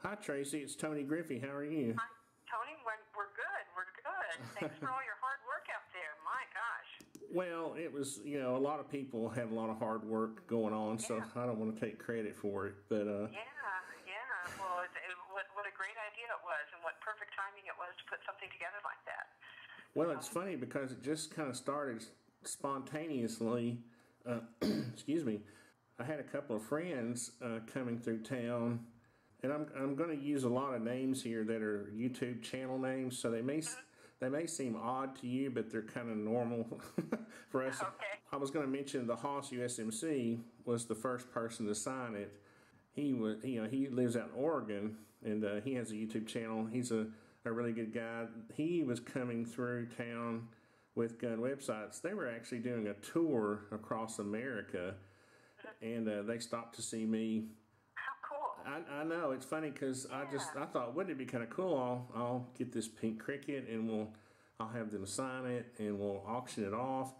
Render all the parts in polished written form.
Hi, Tracy. It's Tony Griffey. How are you? Hi, Tony. We're good. We're good. Thanks for all your hard work out there. My gosh. Well, it was, a lot of people had a lot of hard work going on, so I don't want to take credit for it. But yeah. Well, what a great idea it was, and what perfect timing it was to put something together like that. Well, it's funny because it just kind of started spontaneously. Excuse me. I had a couple of friends coming through town. And I'm going to use a lot of names here that are YouTube channel names, so they may seem odd to you, but they're kind of normal for us. Okay. I was going to mention TheHossUSMC was the first person to sign it. He lives out in Oregon, and he has a YouTube channel. He's a really good guy. He was coming through town with gun websites. They were actually doing a tour across America, and they stopped to see me. How cool. I know, it's funny because I thought, wouldn't it be kind of cool? I'll get this Pink Crickett and I'll have them sign it and we'll auction it off,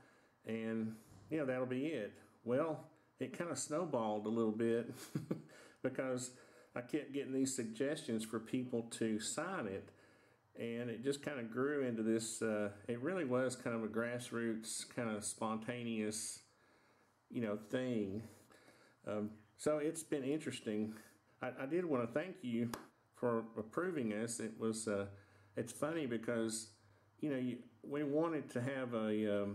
and that'll be it. Well, it kind of snowballed a little bit because I kept getting these suggestions for people to sign it, and it just kind of grew into this. It really was kind of a grassroots, kind of spontaneous, thing. So it's been interesting. I did want to thank you for approving us. It was it's funny because we wanted to have a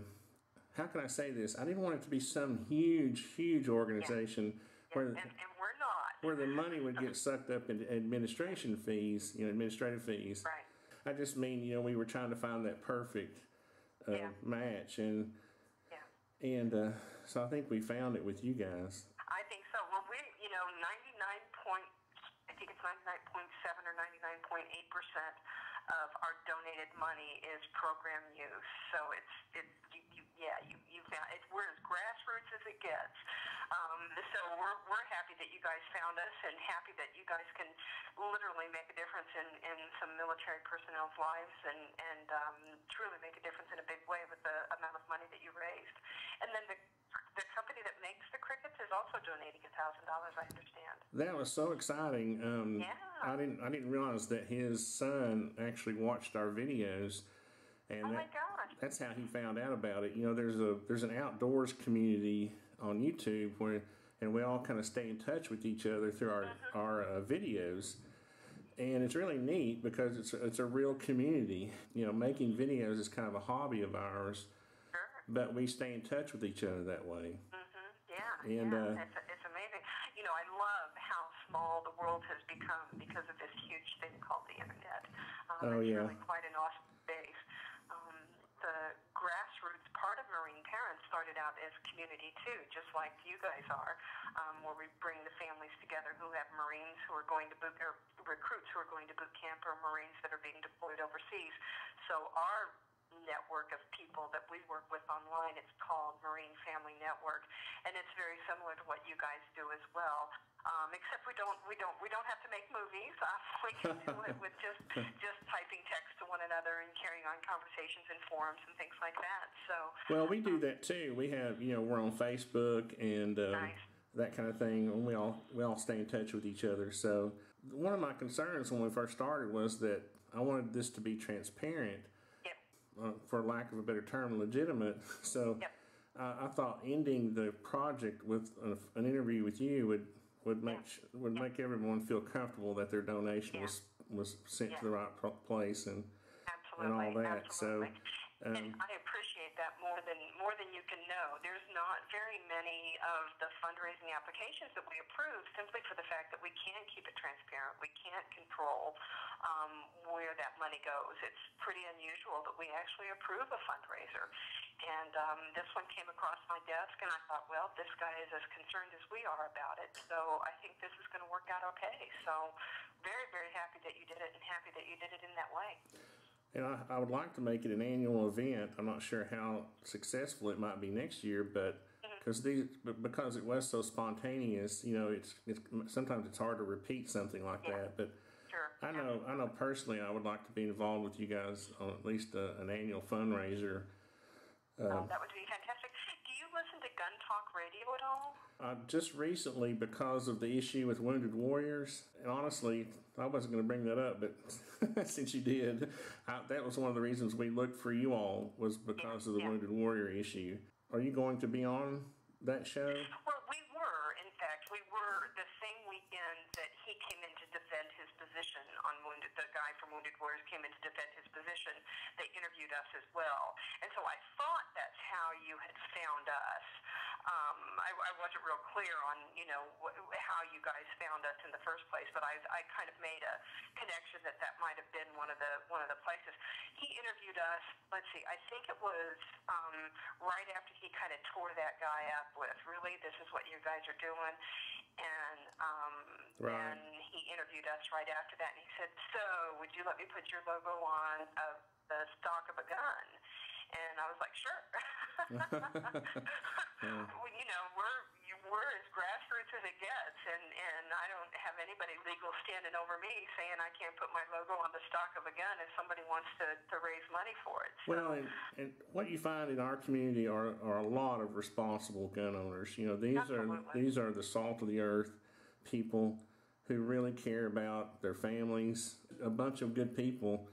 how can I say this? I didn't want it to be some huge organization where and we're not, where the money would get sucked up in administration fees, administrative fees. Right. I just mean we were trying to find that perfect match, and so I think we found it with you guys. I think so. Well, we, 99.7 or 99.8% of our donated money is program use. So you found it. We're as grassroots as it gets. So we're happy that you guys found us, and happy that you guys can literally make a difference in some military personnel's lives, and truly make a difference in a big way with the amount of money that you raised. And then the company that makes the crickets is also donating $1,000, I understand. That was so exciting. I didn't realize that his son actually watched our videos, and my gosh, that's how he found out about it. There's an outdoors community on YouTube and we all kind of stay in touch with each other through our videos. And it's really neat because it's a real community. Making videos is kind of a hobby of ours. But we stay in touch with each other that way. It's amazing. I love how small the world has become because of this huge thing called the internet. It's really quite an awesome space. The grassroots part of Marineparents started out as community too, just like you guys are, where we bring the families together who have Marines who are going to boot, or recruits who are going to boot camp, or Marines that are being deployed overseas. So our network of people that we work with online, it's called Marine Family Network, and it's very similar to what you guys do as well. Except we don't have to make movies. We can do it with just typing text to one another and carrying on conversations in forums and things like that. So well, we do that too. We have we're on Facebook and nice. That kind of thing, and we all stay in touch with each other. So one of my concerns when we first started was that I wanted this to be transparent. For lack of a better term, legitimate. So I thought ending the project with an interview with you would make everyone feel comfortable that their donation was sent to the right place and all that. Absolutely. And I appreciate that more than you can know. There's not very many of the fundraising applications that we approve simply for the fact that we can't keep it transparent. We can't control where that money goes. It's pretty unusual that we actually approve a fundraiser. And this one came across my desk, and I thought, well, this guy is as concerned as we are about it, so I think this is going to work out okay. So very, very happy that you did it, and happy that you did it in that way. And I would like to make it an annual event. I'm not sure how successful it might be next year, but because it was so spontaneous, it's sometimes it's hard to repeat something like that. But I know personally, I would like to be involved with you guys on at least an annual fundraiser. That would be fantastic. Do you listen to gun talk radio at all? Just recently, because of the issue with Wounded Warriors, and honestly, I wasn't going to bring that up, but since you did, that was one of the reasons we looked for you all, was because of the Wounded Warrior issue. Are you going to be on that show? Well, we were. In fact, we were the same weekend that he came in to defend his position on Wounded. The guy from Wounded Warriors came in to defend his position. They interviewed us as well, and so I thought that's how you had found us. I wasn't real clear on, how you guys found us in the first place, but I kind of made a connection that might have been one of the places. He interviewed us, let's see, I think it was right after he kind of tore that guy up with, really, this is what you guys are doing, and then he interviewed us right after that, and he said, so, would you let me put your logo on the stock of a gun? And I was like, sure. We're as grassroots as it gets, and I don't have anybody legal standing over me saying I can't put my logo on the stock of a gun if somebody wants to raise money for it. So. Well, and what you find in our community are a lot of responsible gun owners. These are the salt of the earth people who really care about their families, a bunch of good people.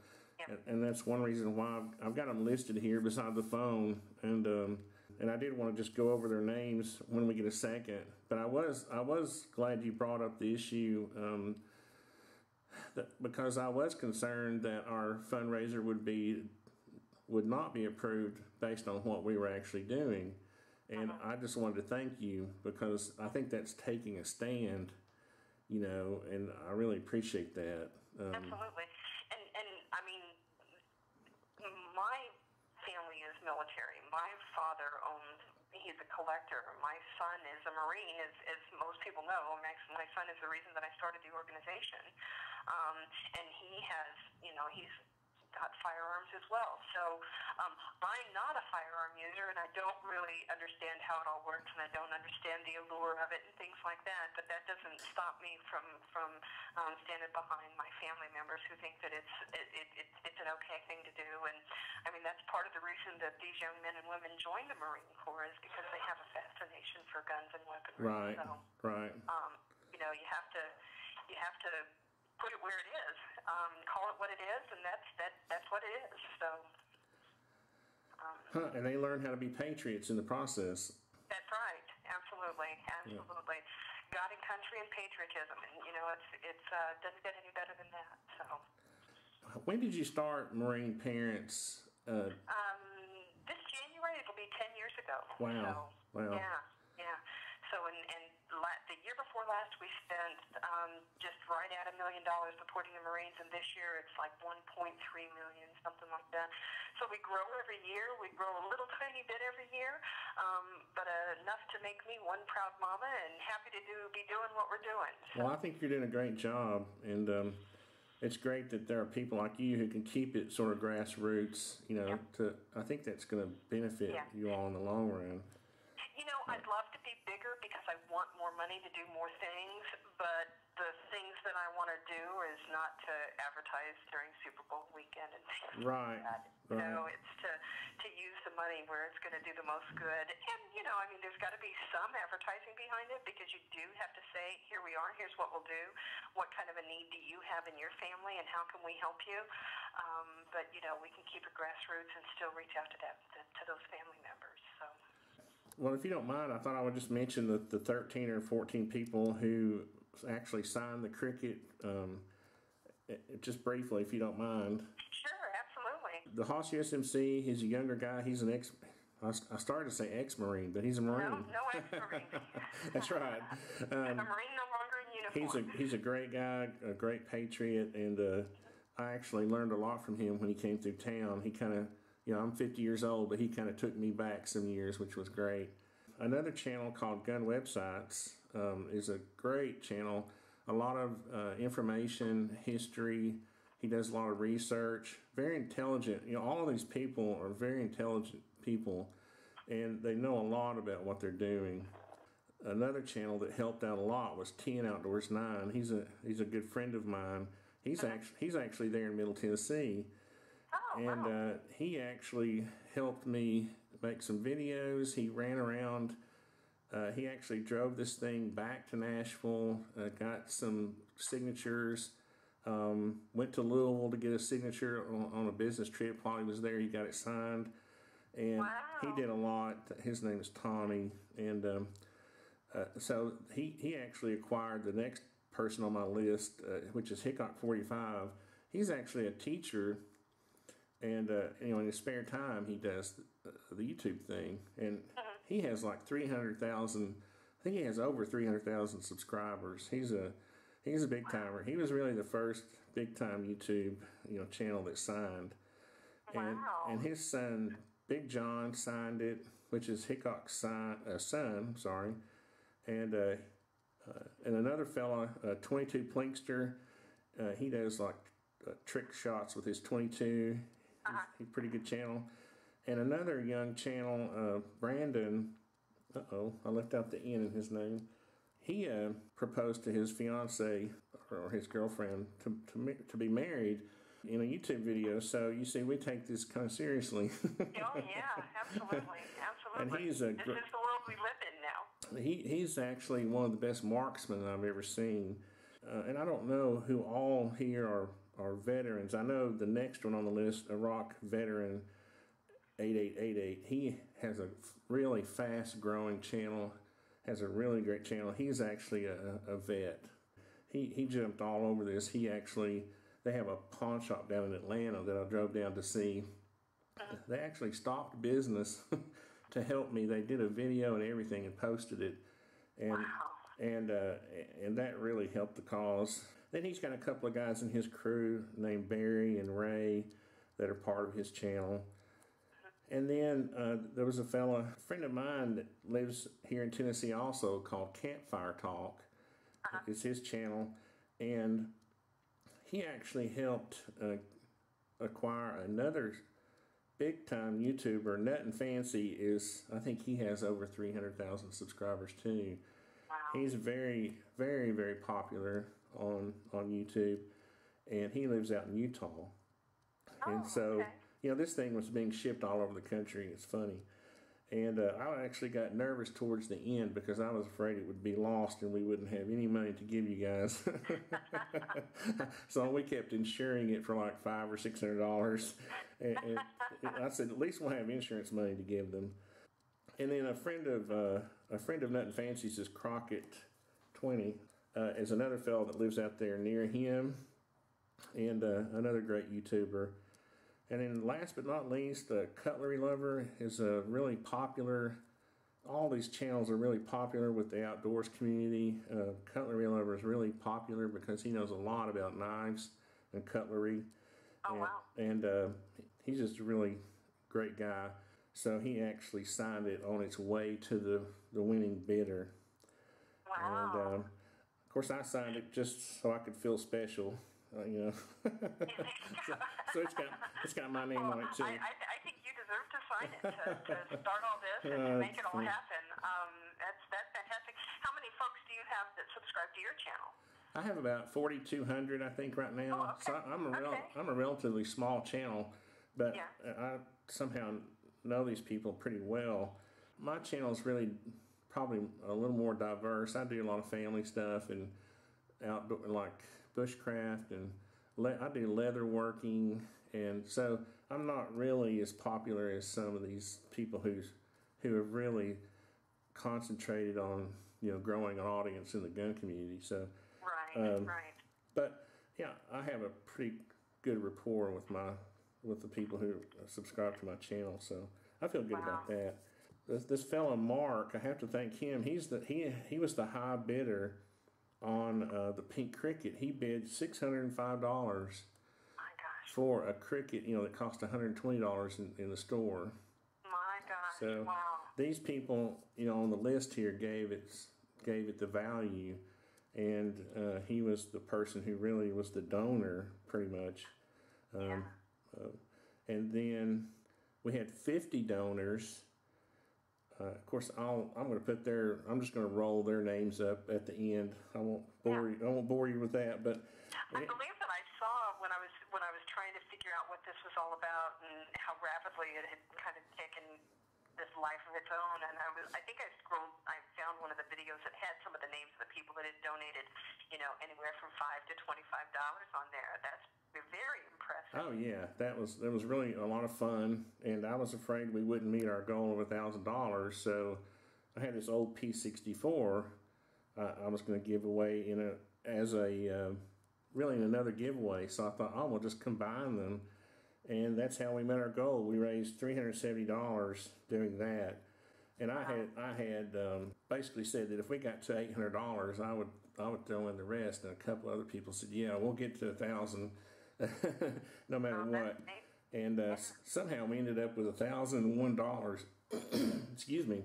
And that's one reason why I've got them listed here beside the phone, and I did want to just go over their names when we get a second. But I was glad you brought up the issue because I was concerned that our fundraiser would not be approved based on what we were actually doing, and I just wanted to thank you because I think that's taking a stand, and I really appreciate that. Absolutely. I mean, my family is military. My father he's a collector. My son is a Marine, as most people know. My son is the reason that I started the organization. And he has, he's got firearms as well. So I'm not a firearm user, and I don't really understand how it all works, and I don't understand the allure of it and things like that. But that doesn't stop me from standing behind my family members who think that it's an okay thing to do. And I mean, that's part of the reason that these young men and women join the Marine Corps is because they have a fascination for guns and weaponry. Right. So, right. You have to put it where it is, call it what it is, and that's what it is. So, and they learn how to be patriots in the process. That's right. Absolutely. Yeah. God and country and patriotism, and it doesn't get any better than that. So, when did you start Marineparents? This January it'll be 10 years ago. Wow. So, wow. Yeah. So, the year before last, we spent just right at $1 million supporting the Marines, and this year it's like 1.3 million, something like that. So we grow every year. We grow a little tiny bit every year, but enough to make me one proud mama and happy to be doing what we're doing. So. Well, I think you're doing a great job, and it's great that there are people like you who can keep it sort of grassroots. I think that's going to benefit you all in the long run. I'd love to be bigger because I want more money to do more things, but the things that I want to do is not to advertise during Super Bowl weekend and things like that. Right. So it's to use the money where it's going to do the most good. And, there's got to be some advertising behind it because you do have to say, here we are, here's what we'll do. What kind of a need do you have in your family and how can we help you? But, we can keep it grassroots and still reach out to those family members. So. Well, if you don't mind, I thought I would just mention the 13 or 14 people who actually signed the Cricket, just briefly, if you don't mind. Sure, absolutely. TheHossUSMC, he's a younger guy. He's an I started to say ex-Marine, but he's a Marine. No ex-Marine. That's right. A Marine no longer in uniform. He's a great guy, a great patriot, and I actually learned a lot from him when he came through town. He kind of... I'm 50 years old, but he kind of took me back some years, which was great. Another channel called Gun Websites is a great channel. A lot of information, history. He does a lot of research. Very intelligent. All of these people are very intelligent people, and they know a lot about what they're doing. Another channel that helped out a lot was 10 Outdoors 9. He's a good friend of mine. He's actually there in Middle Tennessee. And he actually helped me make some videos. He ran around he actually drove this thing back to Nashville, got some signatures, went to Louisville to get a signature on a business trip. While he was there, he got it signed, and he did a lot. His name is Tommy, and so he actually acquired the next person on my list, which is Hickok 45. He's actually a teacher, and in his spare time he does the YouTube thing, and he has like 300,000. I think he has over 300,000 subscribers. He's a big timer. He was really the first big time YouTube channel that signed, and his son Big John signed it, which is Hickok's son. Sorry, and another fella, 22 Plinkster. He does like trick shots with his 22. He's a pretty good channel. And another young channel, Brandon. I left out the N in his name. He proposed to his fiance or his girlfriend to be married in a YouTube video. So you see, we take this kind of seriously. Oh yeah, absolutely. And this is the world we live in now. He's actually one of the best marksmen I've ever seen. And I don't know who all here are veterans. I know the next one on the list, a rock veteran, 8888. He has a really fast growing channel, has a really great channel. He's actually a vet. He jumped all over this. They have a pawn shop down in Atlanta that I drove down to see. They actually stopped business to help me. They did a video and everything and posted it. And that really helped the cause. Then he's got a couple of guys in his crew named Barry and Ray that are part of his channel. And then there was a friend of mine that lives here in Tennessee also, called CampfireTalk. It's his channel. And he actually helped acquire another big-time YouTuber. nutnfancy I think he has over 300,000 subscribers too. Wow. He's very, very, very popular on YouTube, and he lives out in Utah. And so, this thing was being shipped all over the country. It's funny. And I actually got nervous towards the end because I was afraid it would be lost and we wouldn't have any money to give you guys. So we kept insuring it for like $500 or $600. And I said, at least we'll have insurance money to give them. And then a friend of nutnfancy's is Crockett 20. Is another fellow that lives out there near him, and another great YouTuber. And then last but not least, Cutlerylover is a really popular. All these channels are really popular with the outdoors community. Cutlerylover is really popular because he knows a lot about knives and cutlery. Oh, wow. And he's just a really great guy. So he actually signed it on its way to the winning bidder. Wow. And of course, I signed it just so I could feel special. So it's got my name on it too. I think you deserve to sign it to start all this and to make it all happen. That's fantastic. How many folks do you have that subscribe to your channel? I have about 4,200, I think, right now. Oh, okay. So I'm a relatively small channel, but I somehow know these people pretty well. My channel is really probably a little more diverse. I do a lot of family stuff and outdoor, like bushcraft, and I do leather working, and so I'm not really as popular as some of these people who have really concentrated on growing an audience in the gun community. So right. But yeah, I have a pretty good rapport with the people who subscribe to my channel, so I feel good about that. This fella Mark, I have to thank him. He was the high bidder on the Pink Crickett. He bid $605 for a cricket, that cost $120 in the store. My gosh! So wow. These people, on the list here gave it the value, and he was the person who really was the donor, pretty much. And then we had 50 donors. Of course, I'm just going to roll their names up at the end. I won't bore you with that, but I believe that I saw when I was trying to figure out what this was all about and how rapidly it had kind of taken this life of its own, and I think I found one anywhere from $5 to $25 on there. That's very impressive. Oh yeah, that was really a lot of fun, and I was afraid we wouldn't meet our goal of $1,000, so I had this old P64 I was going to give away really in another giveaway. So I thought, we'll just combine them, and that's how we met our goal. We raised $370 doing that, and I had basically said that if we got to $800, I would throw in the rest. And a couple other people said, yeah, we'll get to 1,000 no matter what. And somehow we ended up with $1,001 excuse me,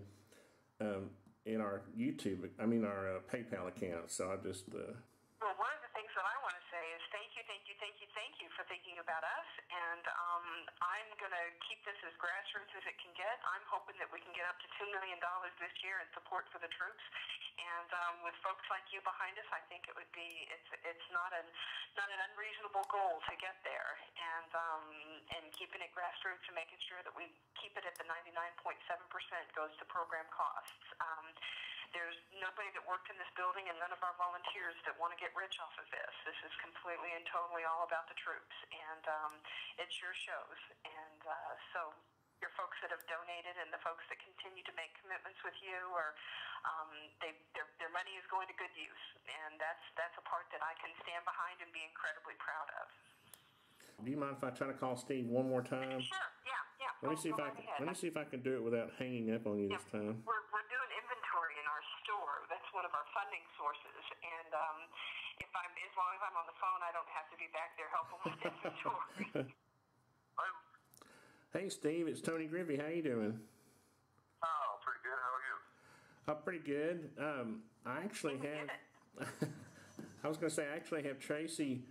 in our our PayPal account. So I just well, one of the things that I want to say is thank you for thinking about us, and I'm going to keep this as grassroots as it can get. I'm hoping that we can get up to $2 million this year in support for the troops, and with folks like you behind us, I think it's not an unreasonable goal to get there, and keeping it grassroots and making sure that we keep it at the 99.7% goes to program costs. There's nobody that worked in this building and none of our volunteers that want to get rich off of this. This is completely and totally all about the troops, and it sure shows. And so your folks that have donated and the folks that continue to make commitments with you, their money is going to good use, and that's a part that I can stand behind and be incredibly proud of. Do you mind if I try to call Steve one more time? Sure. Yeah. Let me see if I can do it without hanging up on you this time. We're doing inventory in our store. That's one of our funding sources. And as long as I'm on the phone, I don't have to be back there helping with inventory. Hey, Steve, it's Tony Griffey. How you doing? Oh, pretty good. How are you? Pretty good. I actually have. I was going to say I actually have Tracy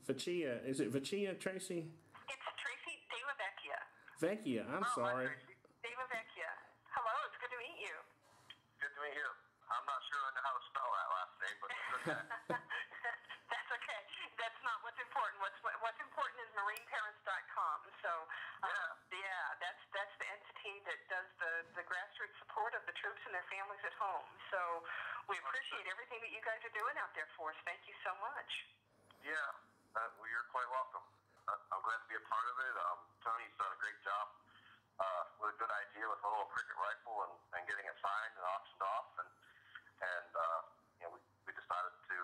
Vecchia. Is it Vecchia, Tracy? It's Tracy Della Vecchia. Vecchia. I'm sorry. Della Vecchia. Hello. It's good to meet you. Good to meet you. I'm not sure I know how to spell that last name, but it's okay. That's okay. That's not what's important. What's important is Marineparents.com. So that's the entity that does the grassroots support of the troops and their families at home. So we appreciate everything that you guys are doing out there for us. Thank you so much. Yeah, you're quite welcome. I'm glad to be a part of it. Tony's done a great job with a good idea with a little cricket rifle and getting it signed and auctioned off, and we decided to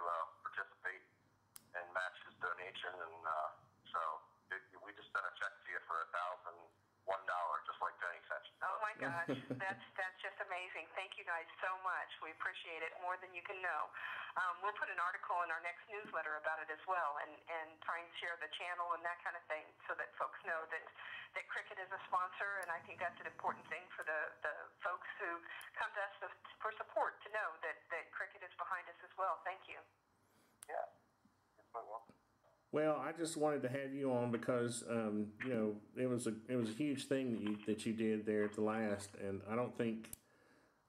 participate and match his donation, and so we just sent a check to you for $1,001, just like Tony sent you. Oh my gosh, that's just amazing. Thank you guys so much. We appreciate it more than you can know. We'll put an article in our next newsletter about it as well, and try and share the channel and that kind of thing, so that folks know that Cricket is a sponsor, and I think that's an important thing for the folks who come to us for support to know that Cricket is behind us as well. Thank you. Yeah, you're quite welcome. Well, I just wanted to have you on because it was a huge thing that you did there at the last, and I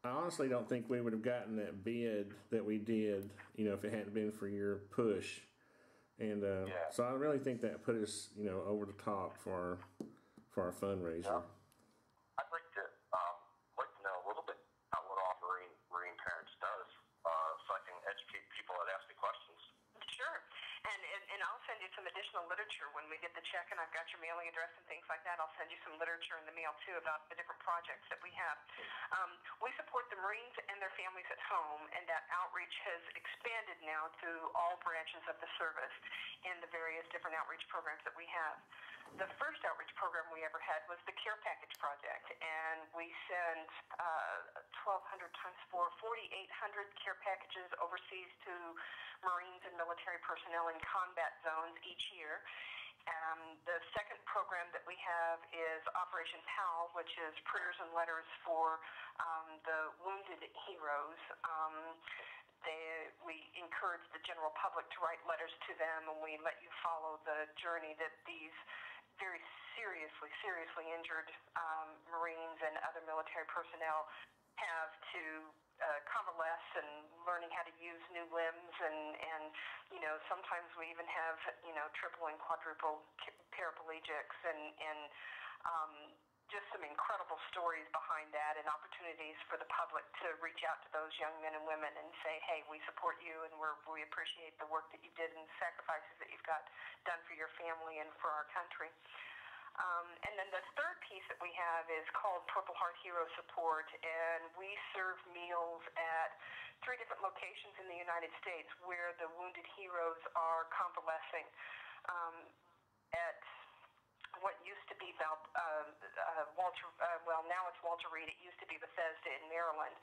honestly don't think we would have gotten that bid that we did, if it hadn't been for your push, and so I really think that put us over the top for our fundraiser. Yeah. I'd like to know a little bit about what all Marineparents does, so I can educate people that ask me questions. Sure. And I'll send you some additional literature when we get the check and I've got your mailing address and things like that. I'll send you some literature in the mail, too, about the different projects that we have. We support the Marines and their families at home, and that outreach has expanded now to all branches of the service in the various different outreach programs that we have. The first outreach program we ever had was the Care Package Project, and we send 1,200 times 4, 4,800 care packages overseas to Marines and military personnel in combat zones each year. The second program that we have is Operation PAL, which is prayers and letters for the wounded heroes. We encourage the general public to write letters to them, and we let you follow the journey that these very seriously injured Marines and other military personnel have to convalesce and learning how to use new limbs, and sometimes we even have triple and quadruple paraplegics, and just some incredible stories behind that and opportunities for the public to reach out to those young men and women and say, hey, we support you and we appreciate the work that you did and the sacrifices that you've got done for your family and for our country. And then the third piece that we have is called Purple Heart Hero Support, and we serve meals at 3 different locations in the United States where the wounded heroes are convalescing. At what used to be now it's Walter Reed. It used to be Bethesda in Maryland,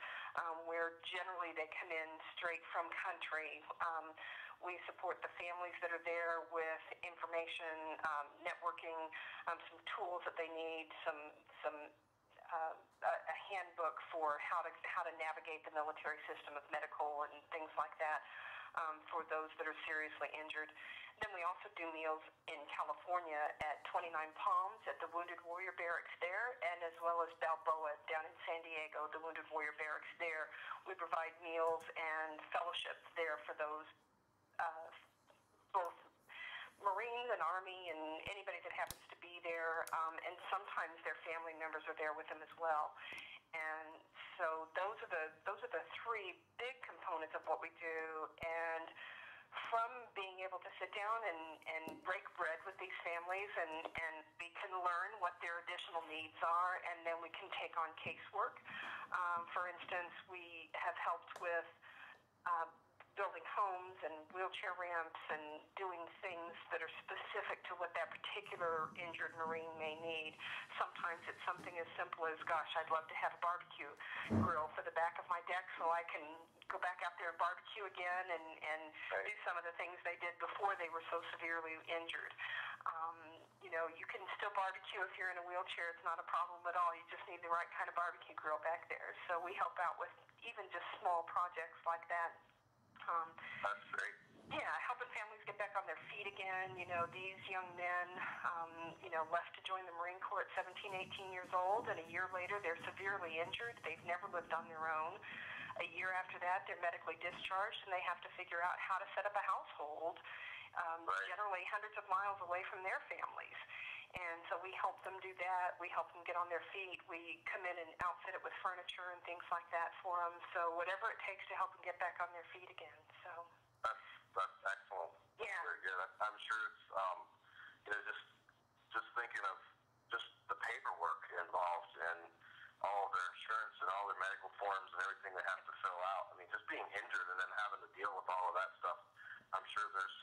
where generally they come in straight from country. We support the families that are there with information, networking, some tools that they need, a handbook for how to navigate the military system of medical and things like that for those that are seriously injured. Then we also do meals in California at 29 Palms at the Wounded Warrior Barracks there, and as well as Balboa down in San Diego, the Wounded Warrior Barracks there. We provide meals and fellowships there for those both Marines and Army and anybody that happens to be there, and sometimes their family members are there with them as well. And so those are the 3 big components of what we do. And from being able to sit down and break bread with these families, and we can learn what their additional needs are, and then we can take on casework. For instance, we have helped with building homes and wheelchair ramps and doing things that are specific to what that particular injured Marine may need. Sometimes it's something as simple as, gosh, I'd love to have a barbecue grill for the back of my deck so I can go back out there and barbecue again and do some of the things they did before they were so severely injured. You can still barbecue if you're in a wheelchair. It's not a problem at all. You just need the right kind of barbecue grill back there. So we help out with even just small projects like that. That's great. Yeah, helping families get back on their feet again. These young men, left to join the Marine Corps at 17, 18 years old, and a year later they're severely injured. They've never lived on their own. A year after that, they're medically discharged, and they have to figure out how to set up a household, generally hundreds of miles away from their families. And so we help them do that. We help them get on their feet. We come in and outfit it with furniture and things like that for them. So whatever it takes to help them get back on their feet again. So that's excellent. Yeah. Very good. I'm sure it's just thinking of just the paperwork involved and all of their insurance and all their medical forms and everything they have to fill out. I mean, just being injured and then having to deal with all of that stuff. I'm sure there's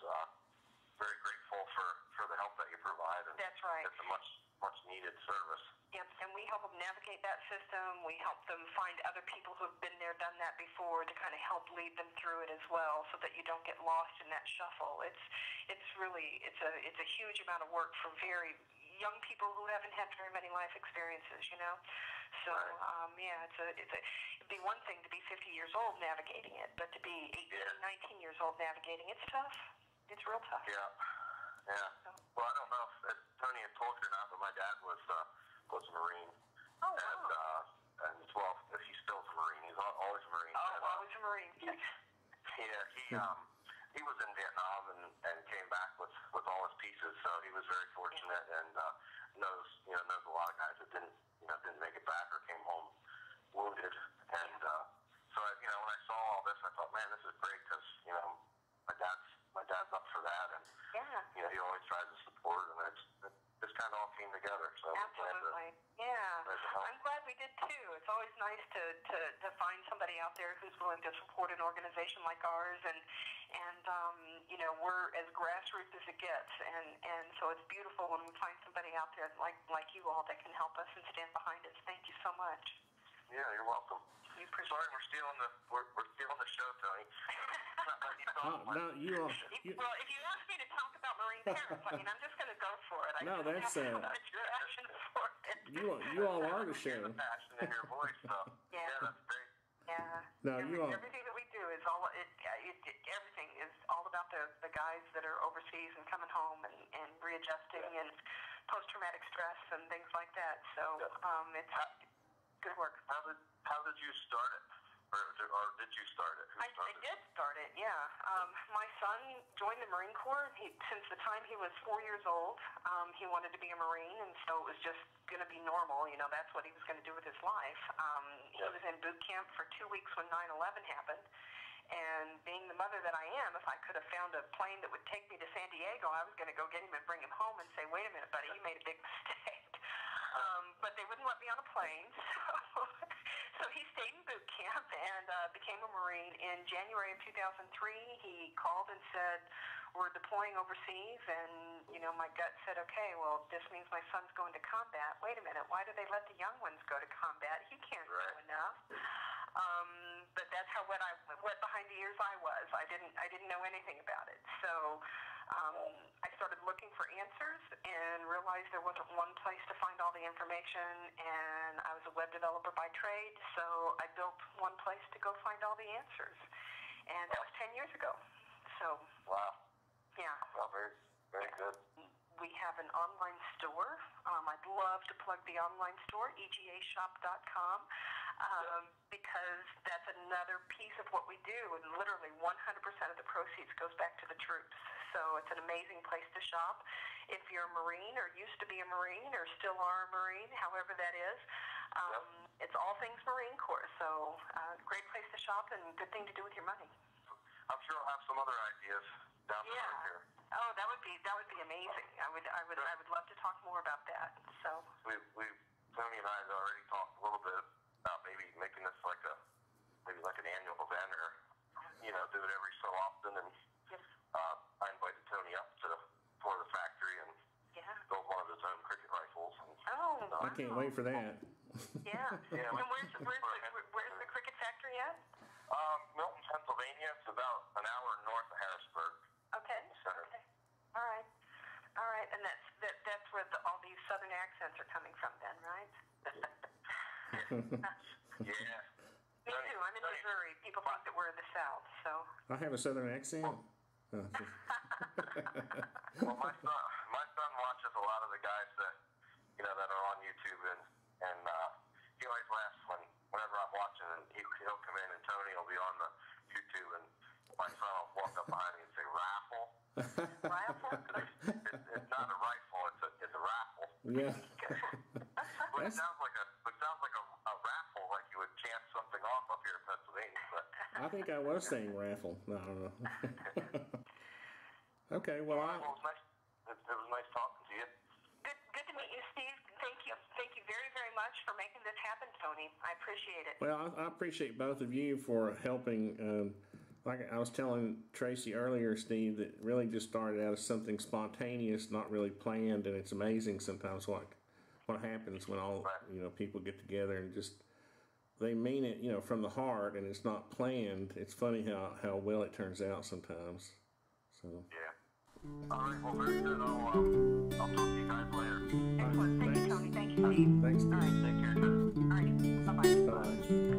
very grateful for the help that you provide. And that's right. It's a much needed service. Yep, and we help them navigate that system. We help them find other people who've been there, done that before, to kind of help lead them through it as well, so that you don't get lost in that shuffle. It's really a huge amount of work for very young people who haven't had very many life experiences, So it'd be one thing to be 50 years old navigating it, but to be 18, 19 years old navigating it's tough. It's real tough. Yeah. So. Well, I don't know if Tony had told you or not, but my dad was a Marine. Oh, wow. And well, if he's still a Marine, he's always a Marine. Oh, always a Marine. Yeah, he was in Vietnam and came back with all his pieces, so he was very fortunate and knows a lot of guys that didn't make it back or came home wounded. And so when I saw all this, I thought, man, this is great because my dad's up for that, and he always tries to support, and this kind of all came together. So absolutely, I'm glad we did too. It's always nice to find somebody out there who's willing to support an organization like ours, and we're as grassroots as it gets, and so it's beautiful when we find somebody out there like you all that can help us and stand behind us. Thank you so much. Yeah, you're welcome. Sorry, we're stealing the show, Tony. No, you are. Well, if you ask me to talk about Marineparents, I'm just going to go for it. No, that's your passion for it. You all are the show. The passion in your voice, though. Yeah, that's great. Yeah. No, everything that we do is everything is all about the guys that are overseas and coming home and readjusting and post-traumatic stress and things like that. So it's good work. How did you start it? Or did you start it? I did start it, yeah. My son joined the Marine Corps. Since the time he was 4 years old, he wanted to be a Marine, and so it was just going to be normal. You know, that's what he was going to do with his life. He was in boot camp for 2 weeks when 9/11 happened. And being the mother that I am, if I could have found a plane that would take me to San Diego, I was going to go get him and bring him home and say, wait a minute, buddy, you made a big mistake. But they wouldn't let me on a plane. So he stayed in boot camp and became a Marine. In January of 2003, he called and said, we're deploying overseas. And, you know, my gut said, okay, well, this means my son's going to combat. Wait a minute, why do they let the young ones go to combat? He can't do enough. But that's how wet behind the ears I was. I didn't know anything about it. So I started looking for answers and realized there wasn't one place to find all the information. And I was a web developer by trade, so I built one place to go find all the answers. And that was 10 years ago. So wow. Yeah. Well, very, very good. We have an online store. I'd love to plug the online store, egashop.com, because that's another piece of what we do, and literally 100% of the proceeds goes back to the troops. So it's an amazing place to shop. If you're a Marine or used to be a Marine or still are a Marine, however that is, it's all things Marine Corps. So great place to shop and good thing to do with your money. I'm sure I'll have some other ideas down the road here. Oh, that would be amazing. I would love to talk more about that. So Tony and I had already talked a little bit about maybe making this like an annual event, or do it every so often. And I invited Tony up to tour the factory and build one of his own cricket rifles. And, I can't wait for that. Yeah. And where's the cricket factory at? Milton, Pennsylvania. It's about an hour north of Harrisburg. Okay. All right. And that's where all these southern accents are coming from then, right? Yeah. Me too. I'm in Missouri. People think that we're in the South, so. I have a southern accent? Well, my son watches a lot of the guys that are on YouTube, and he always laughs whenever I'm watching, and he'll come in, and Tony will be on the YouTube, and my son will walk up behind me and say, "Raffle." Rifle? It's not a rifle. It's a raffle. Yeah. It sounds like a raffle, like you would chant something off up here in Pennsylvania. But I think I was saying raffle. No, I don't know. Okay, well, it was nice talking to you. Good to meet you, Steve. Thank you very, very much for making this happen, Tony. I appreciate it. Well, I appreciate both of you for helping. Like I was telling Tracy earlier, Steve, that really just started out as something spontaneous, not really planned, and it's amazing sometimes what happens when all people get together and just they mean it, from the heart, and it's not planned. It's funny how well it turns out sometimes. So. Yeah. All right. Well, very good. I'll talk to you guys later. Excellent. Thank you, Tony. Thank you, Steve. Thanks, Steve. All right. Take care, guys. All right. Bye-bye. Bye.